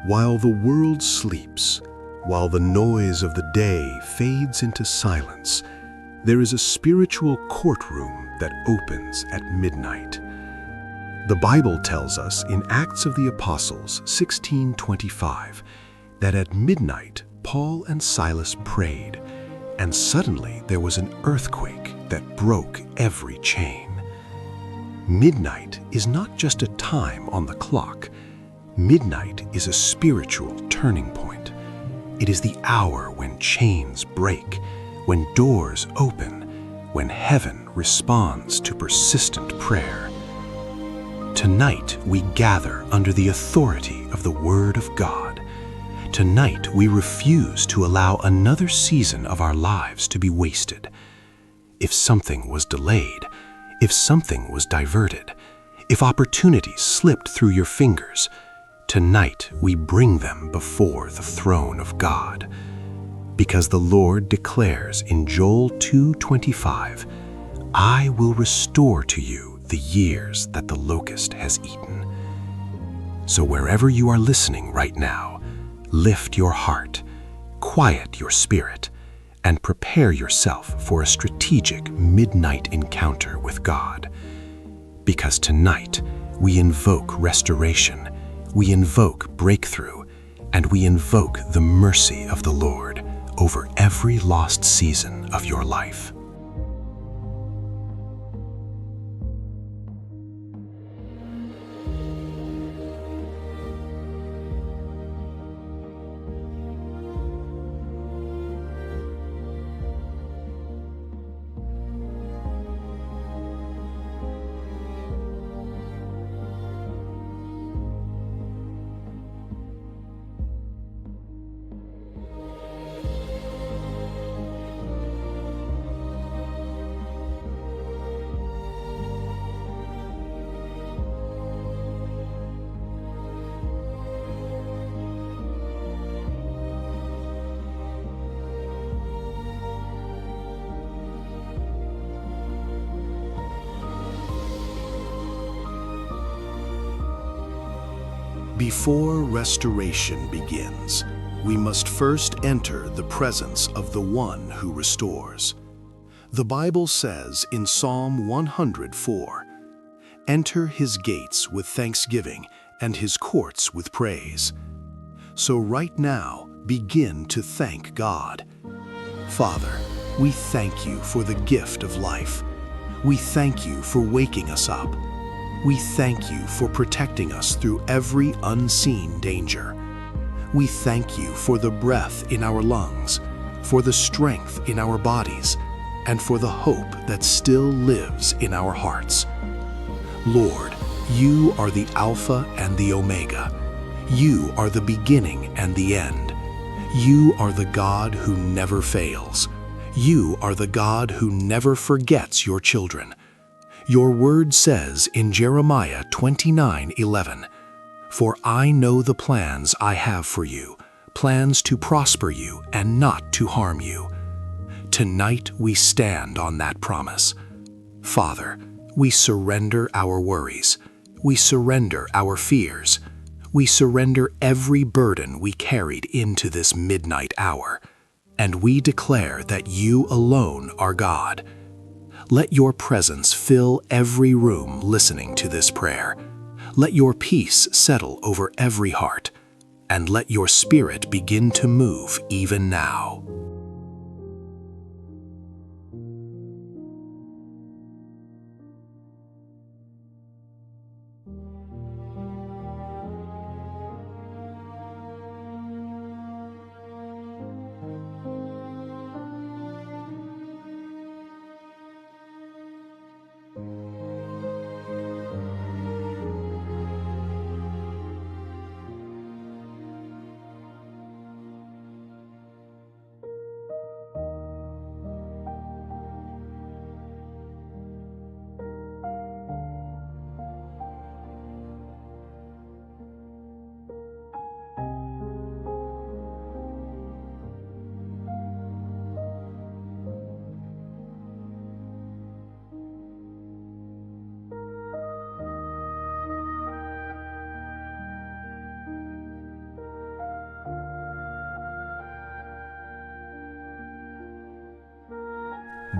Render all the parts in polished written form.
While the world sleeps, while the noise of the day fades into silence, there is a spiritual courtroom that opens at midnight. The Bible tells us in Acts of the Apostles 16:25 that at midnight Paul and Silas prayed, and suddenly there was an earthquake that broke every chain. Midnight is not just a time on the clock. Midnight is a spiritual turning point. It is the hour when chains break, when doors open, when heaven responds to persistent prayer. Tonight we gather under the authority of the Word of God. Tonight we refuse to allow another season of our lives to be wasted. If something was delayed, if something was diverted, if opportunities slipped through your fingers, tonight we bring them before the throne of God. Because the Lord declares in Joel 2:25, "I will restore to you the years that the locust has eaten." So wherever you are listening right now, lift your heart, quiet your spirit, and prepare yourself for a strategic midnight encounter with God. Because tonight we invoke restoration, we invoke breakthrough, and we invoke the mercy of the Lord over every lost season of your life. Before restoration begins, we must first enter the presence of the one who restores. The Bible says in Psalm 104, "Enter his gates with thanksgiving and his courts with praise." So right now, begin to thank God. Father, we thank you for the gift of life. We thank you for waking us up. We thank you for protecting us through every unseen danger. We thank you for the breath in our lungs, for the strength in our bodies, and for the hope that still lives in our hearts. Lord, you are the Alpha and the Omega. You are the beginning and the end. You are the God who never fails. You are the God who never forgets your children. Your word says in Jeremiah 29:11, "For I know the plans I have for you, plans to prosper you and not to harm you." Tonight we stand on that promise. Father, we surrender our worries. We surrender our fears. We surrender every burden we carried into this midnight hour. And we declare that you alone are God. Let your presence fill every room listening to this prayer. Let your peace settle over every heart, and let your spirit begin to move even now.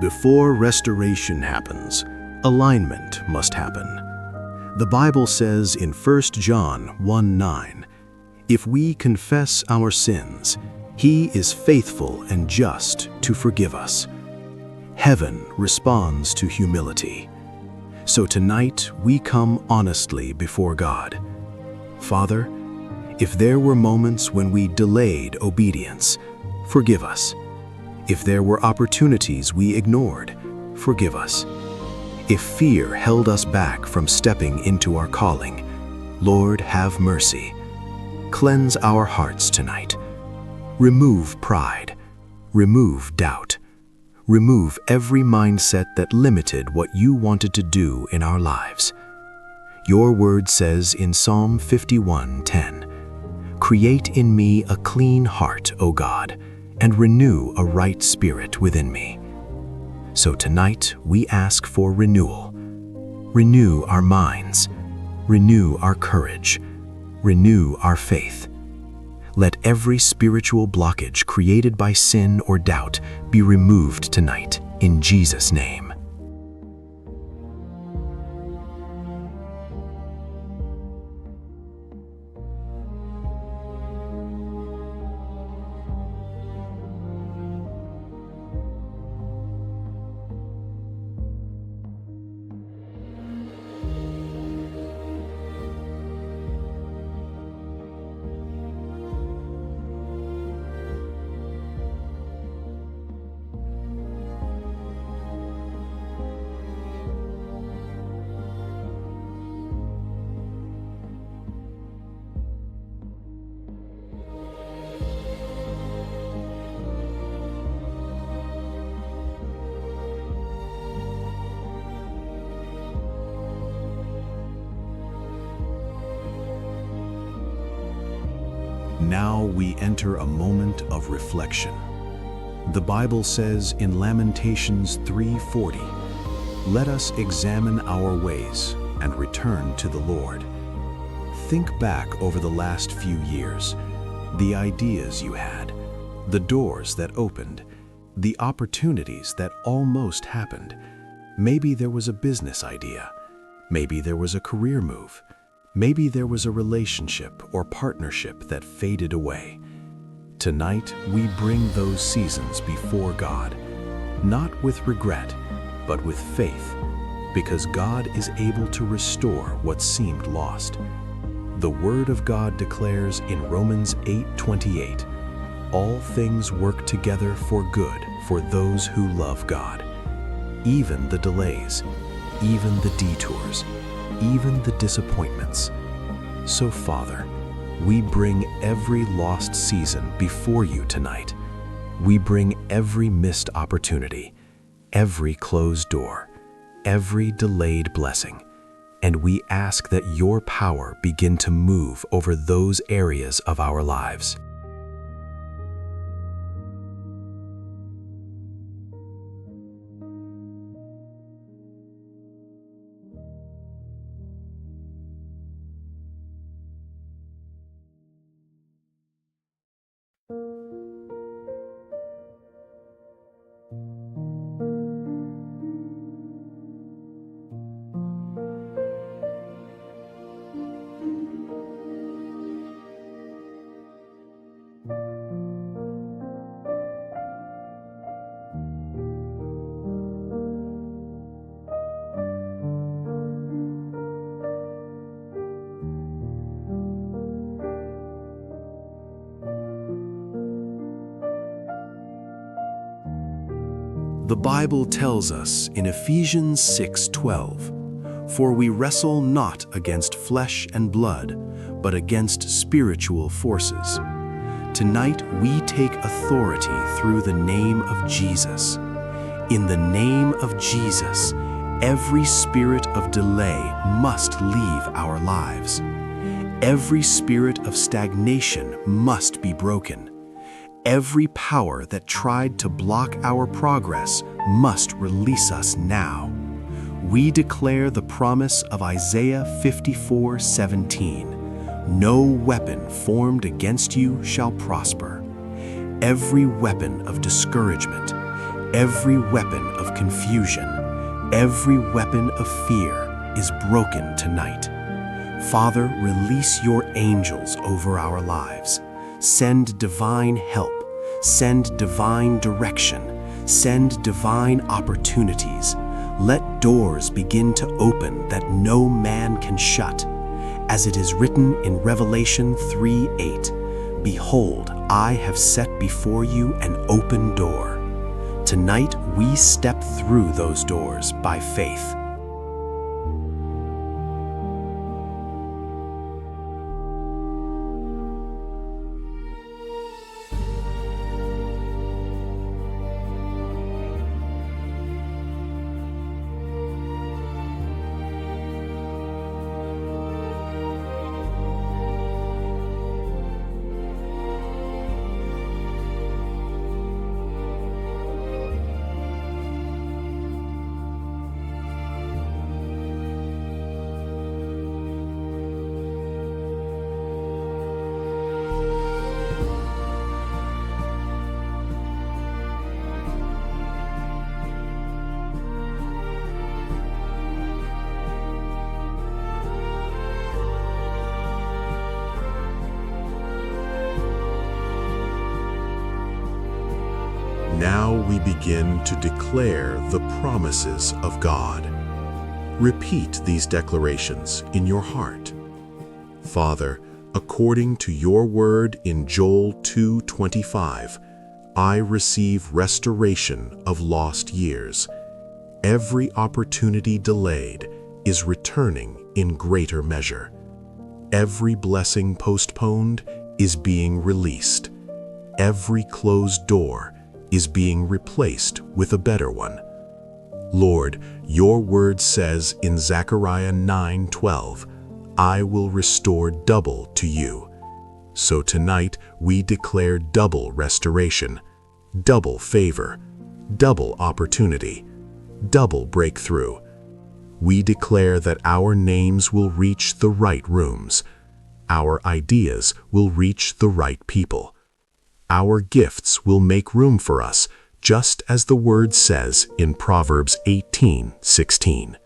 Before restoration happens, alignment must happen. The Bible says in 1 John 1:9, "If we confess our sins, He is faithful and just to forgive us." Heaven responds to humility. So tonight we come honestly before God. Father, if there were moments when we delayed obedience, forgive us. If there were opportunities we ignored, forgive us. If fear held us back from stepping into our calling, Lord, have mercy. Cleanse our hearts tonight. Remove pride. Remove doubt. Remove every mindset that limited what you wanted to do in our lives. Your word says in Psalm 51:10, "Create in me a clean heart, O God, and renew a right spirit within me." So tonight we ask for renewal. Renew our minds. Renew our courage. Renew our faith. Let every spiritual blockage created by sin or doubt be removed tonight, in Jesus' name. Now we enter a moment of reflection. The Bible says in Lamentations 3:40, "Let us examine our ways and return to the Lord." Think back over the last few years, the ideas you had, the doors that opened, the opportunities that almost happened. Maybe there was a business idea. Maybe there was a career move. Maybe there was a relationship or partnership that faded away. Tonight, we bring those seasons before God, not with regret, but with faith, because God is able to restore what seemed lost. The Word of God declares in Romans 8:28, "All things work together for good for those who love God." Even the delays, even the detours, even the disappointments. So, Father, we bring every lost season before you tonight. We bring every missed opportunity, every closed door, every delayed blessing, and we ask that your power begin to move over those areas of our lives. The Bible tells us in Ephesians 6:12, "For we wrestle not against flesh and blood, but against spiritual forces." Tonight we take authority through the name of Jesus. In the name of Jesus, every spirit of delay must leave our lives. Every spirit of stagnation must be broken. Every power that tried to block our progress must release us now. We declare the promise of Isaiah 54:17, "No weapon formed against you shall prosper." Every weapon of discouragement, Every weapon of confusion, every weapon of fear is broken tonight. Father, release your angels over our lives. Send divine help, send divine direction, send divine opportunities. Let doors begin to open that no man can shut. As it is written in Revelation 3:8, "Behold, I have set before you an open door." Tonight we step through those doors by faith. Now we begin to declare the promises of God. Repeat these declarations in your heart. Father, according to your word in Joel 2:25, I receive restoration of lost years. Every opportunity delayed is returning in greater measure. Every blessing postponed is being released. Every closed door is being replaced with a better one. Lord, your word says in Zechariah 9:12, I will restore double to you. So tonight we declare double restoration, double favor, double opportunity, double breakthrough. We declare that our names will reach the right rooms. Our ideas will reach the right people. Our gifts will make room for us, just as the word says in Proverbs 18:16.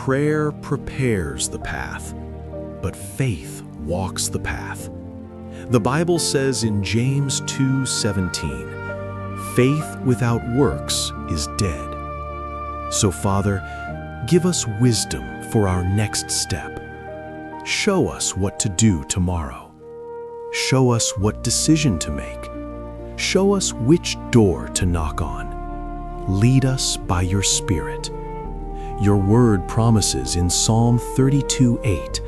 Prayer prepares the path, but faith walks the path. The Bible says in James 2:17, faith without works is dead. So Father, give us wisdom for our next step. Show us what to do tomorrow. Show us what decision to make. Show us which door to knock on. Lead us by your Spirit. Your word promises in Psalm 32:8,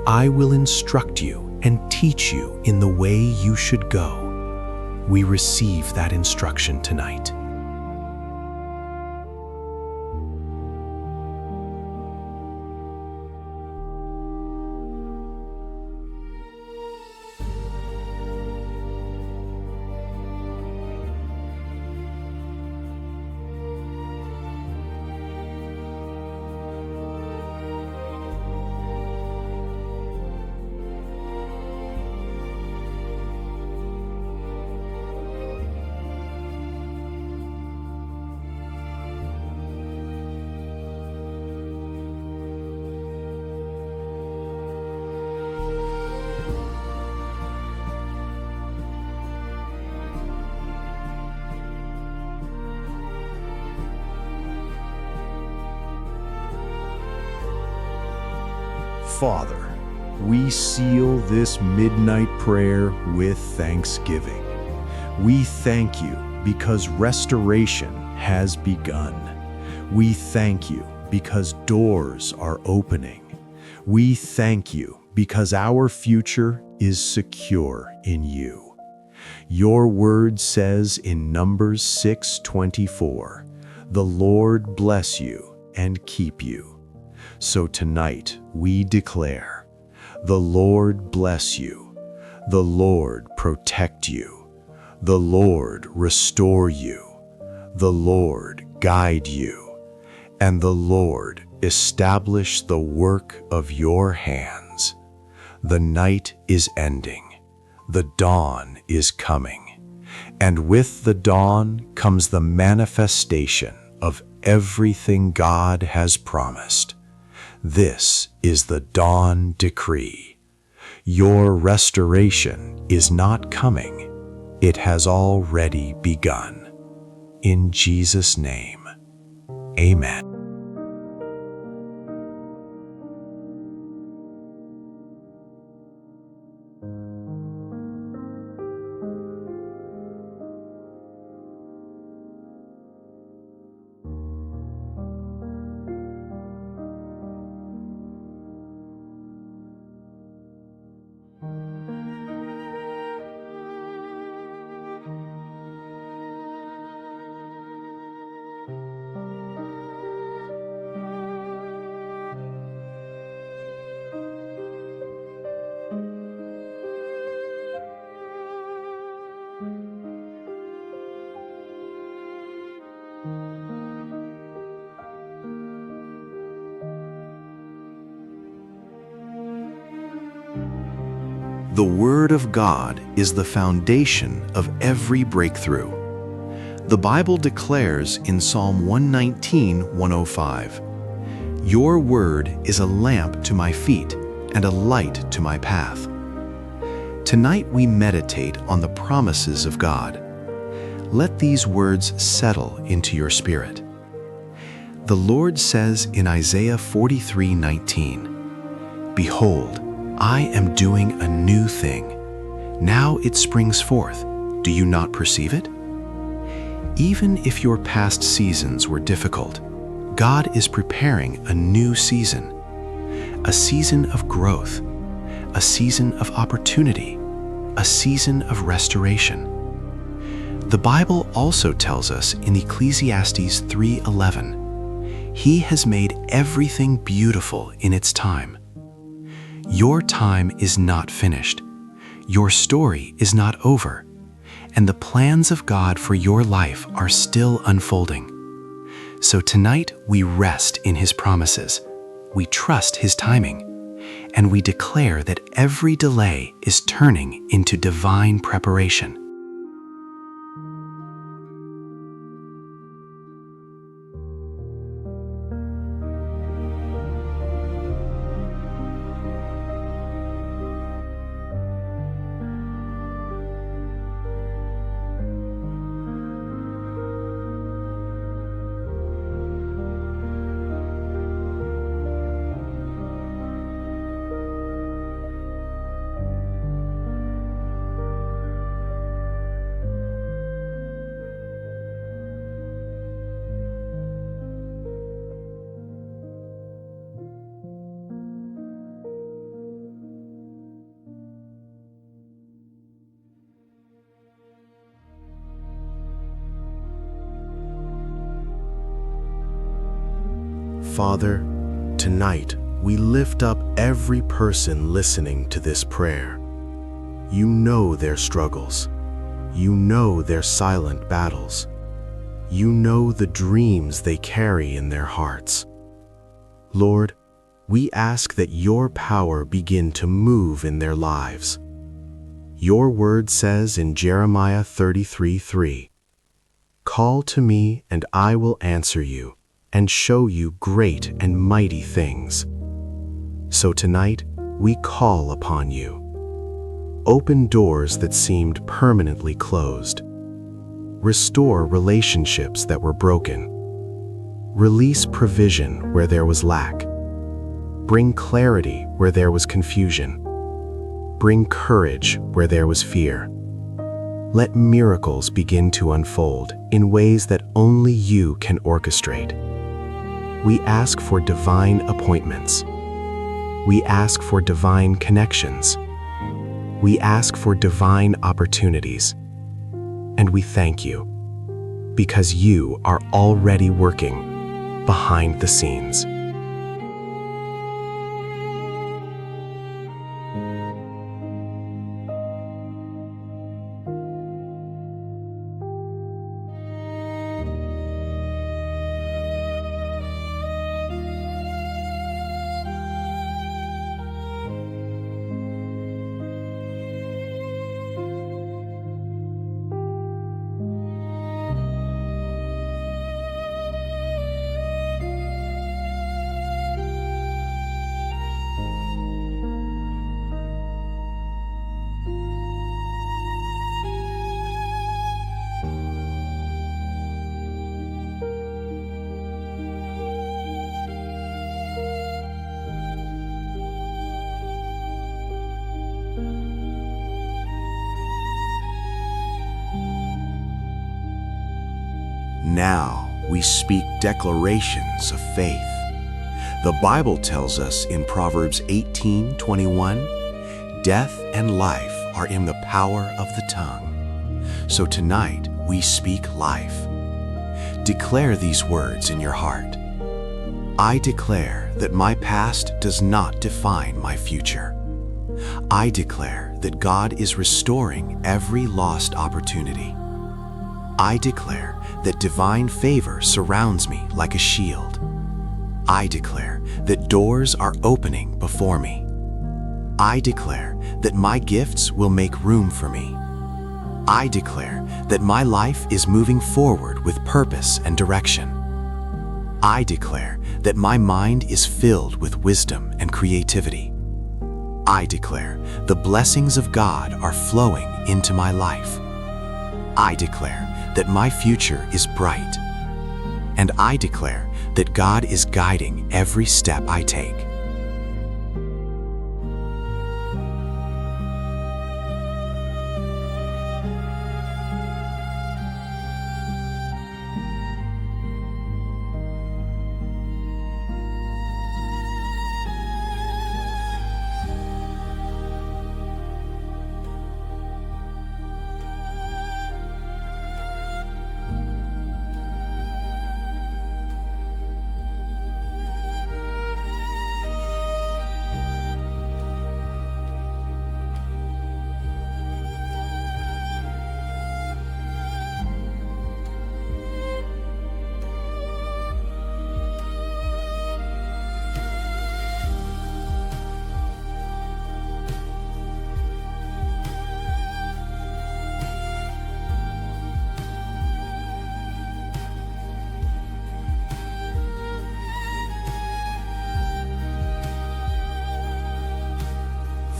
I will instruct you and teach you in the way you should go. We receive that instruction tonight. Father, we seal this midnight prayer with thanksgiving. We thank you because restoration has begun. We thank you because doors are opening. We thank you because our future is secure in you. Your word says in Numbers 6:24, "The Lord bless you and keep you." So tonight we declare, the Lord bless you, the Lord protect you, the Lord restore you, the Lord guide you, and the Lord establish the work of your hands. The night is ending, the dawn is coming, and with the dawn comes the manifestation of everything God has promised. This is the dawn decree. Your restoration is not coming, it has already begun. In Jesus' name, amen. The Word of God is the foundation of every breakthrough. The Bible declares in Psalm 119:105, "Your word is a lamp to my feet and a light to my path." Tonight we meditate on the promises of God. Let these words settle into your spirit. The Lord says in Isaiah 43:19, "Behold, I am doing a new thing. Now it springs forth. Do you not perceive it?" Even if your past seasons were difficult, God is preparing a new season. A season of growth, a season of opportunity, a season of restoration. The Bible also tells us in Ecclesiastes 3:11, "He has made everything beautiful in its time." Your time is not finished. Your story is not over. And the plans of God for your life are still unfolding. So tonight we rest in His promises. We trust His timing. And we declare that every delay is turning into divine preparation. Father, tonight we lift up every person listening to this prayer. You know their struggles. You know their silent battles. You know the dreams they carry in their hearts. Lord, we ask that your power begin to move in their lives. Your word says in Jeremiah 33:3, "Call to me and I will answer you and show you great and mighty things." So tonight, we call upon you. Open doors that seemed permanently closed. Restore relationships that were broken. Release provision where there was lack. Bring clarity where there was confusion. Bring courage where there was fear. Let miracles begin to unfold in ways that only you can orchestrate. We ask for divine appointments. We ask for divine connections. We ask for divine opportunities. And we thank you, because you are already working behind the scenes. Now we speak declarations of faith. The Bible tells us in Proverbs 18:21, death and life are in the power of the tongue. So tonight we speak life. Declare these words in your heart. I declare that my past does not define my future. I declare that God is restoring every lost opportunity. I declare that divine favor surrounds me like a shield. I declare that doors are opening before me. I declare that my gifts will make room for me. I declare that my life is moving forward with purpose and direction. I declare that my mind is filled with wisdom and creativity. I declare the blessings of God are flowing into my life. I declare that my future is bright. And I declare that God is guiding every step I take.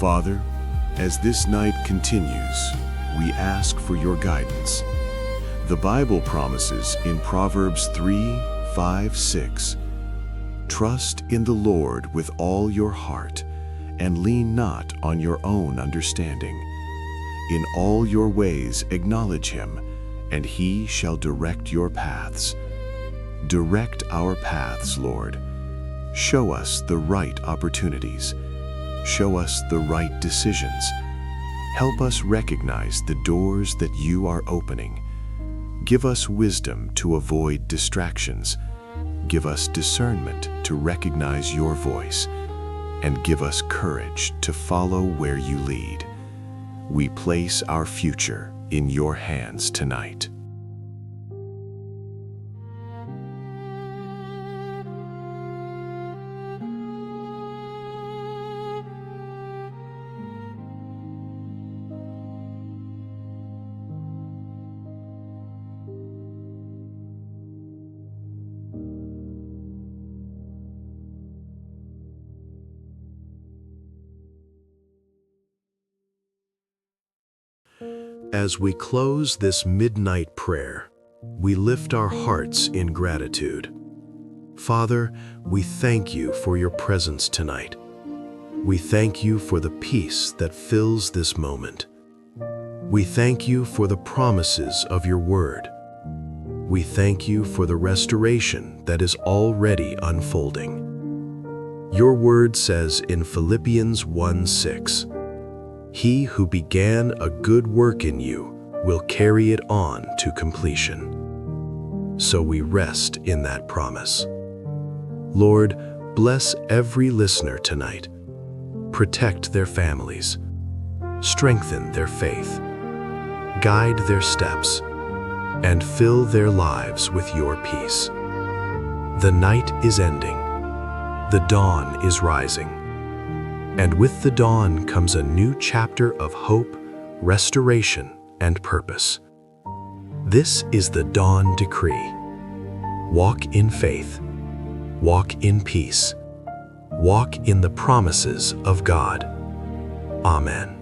Father, as this night continues, we ask for your guidance. The Bible promises in Proverbs 3:5-6, trust in the Lord with all your heart, and lean not on your own understanding. In all your ways acknowledge him, and he shall direct your paths. Direct our paths, Lord. Show us the right opportunities. Show us the right decisions. Help us recognize the doors that you are opening. Give us wisdom to avoid distractions. Give us discernment to recognize your voice. And give us courage to follow where you lead. We place our future in your hands tonight. As we close this midnight prayer, we lift our hearts in gratitude. Father, we thank you for your presence tonight. We thank you for the peace that fills this moment. We thank you for the promises of your word. We thank you for the restoration that is already unfolding. Your word says in Philippians 1:6, "He who began a good work in you will carry it on to completion." So we rest in that promise. Lord, bless every listener tonight. Protect their families. Strengthen their faith. Guide their steps, and fill their lives with your peace. The night is ending. The dawn is rising. And with the dawn comes a new chapter of hope, restoration, and purpose. This is the dawn decree. Walk in faith. Walk in peace. Walk in the promises of God. Amen.